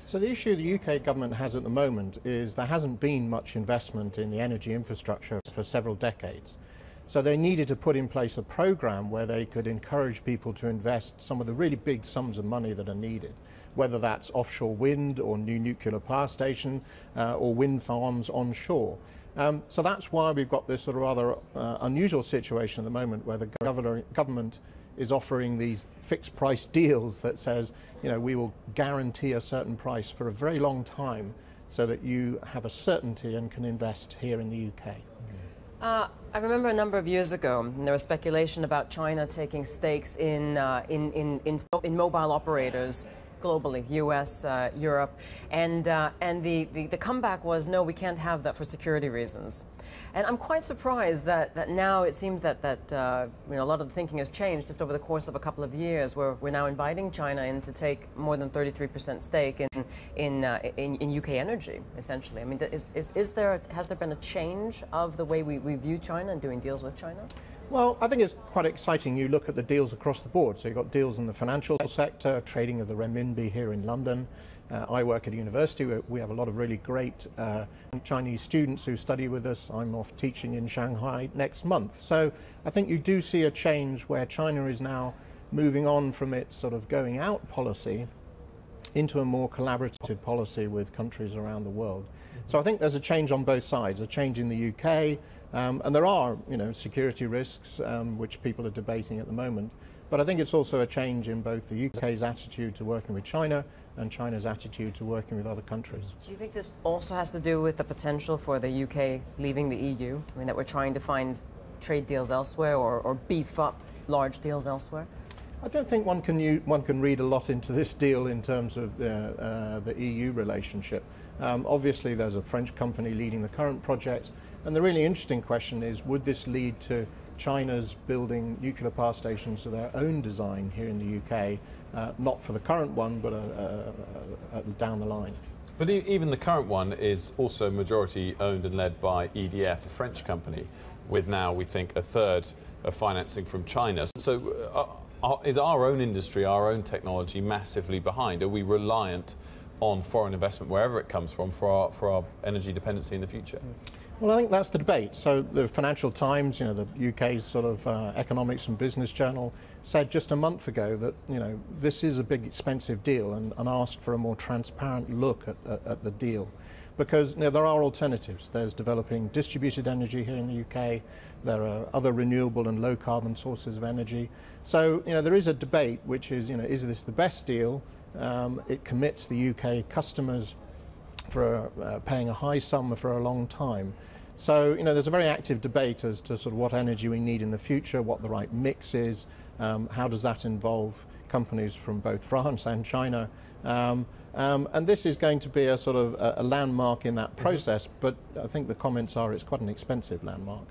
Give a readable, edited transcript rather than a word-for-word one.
So the issue the UK government has at the moment is there hasn't been much investment in the energy infrastructure for several decades. So they needed to put in place a program where they could encourage people to invest some of the really big sums of money that are needed, whether that's offshore wind or new nuclear power station or wind farms onshore. So that's why we've got this sort of rather unusual situation at the moment where the government is offering these fixed price deals that says, you know, we will guarantee a certain price for a very long time so that you have a certainty and can invest here in the UK. I remember a number of years ago, there was speculation about China taking stakes in mobile operators globally, US, Europe, and the comeback was, no, we can't have that for security reasons. And I'm quite surprised that now it seems that you know, a lot of the thinking has changed just over the course of a couple of years, where we're now inviting China in to take more than 33% stake in UK energy, essentially. I mean, has there been a change of the way we view China and doing deals with China? Well, I think it's quite exciting. You look at the deals across the board. So you've got deals in the financial sector, trading of the renminbi here in London. I work at a university where we have a lot of really great Chinese students who study with us. I'm off teaching in Shanghai next month. So I think you do see a change where China is now moving on from its sort of going out policy into a more collaborative policy with countries around the world. So I think there's a change on both sides, a change in the UK, and there are, you know, security risks which people are debating at the moment. But I think it's also a change in both the UK's attitude to working with China and China's attitude to working with other countries. Do you think this also has to do with the potential for the UK leaving the EU? I mean, that we're trying to find trade deals elsewhere or beef up large deals elsewhere? I don't think one can read a lot into this deal in terms of the EU relationship. Obviously, there's a French company leading the current project, and the really interesting question is, would this lead to China's building nuclear power stations of their own design here in the UK, not for the current one, but down the line? But even the current one is also majority owned and led by EDF, a French company, with now, we think, a third of financing from China. So is our own industry, our own technology massively behind? Are we reliant on foreign investment, wherever it comes from, for our energy dependency in the future? Well, I think that's the debate. So the Financial Times, you know, the UK's sort of economics and business journal, said just a month ago that, you know, this is a big expensive deal, and asked for a more transparent look at the deal. Because, you know, there are alternatives. There's developing distributed energy here in the UK. There are other renewable and low carbon sources of energy. So, you know, there is a debate which is, you know, is this the best deal? It commits the UK customers for paying a high sum for a long time. So, you know, there's a very active debate as to sort of what energy we need in the future, what the right mix is, how does that involve companies from both France and China. And this is going to be a sort of a landmark in that process, but I think the comments are it's quite an expensive landmark.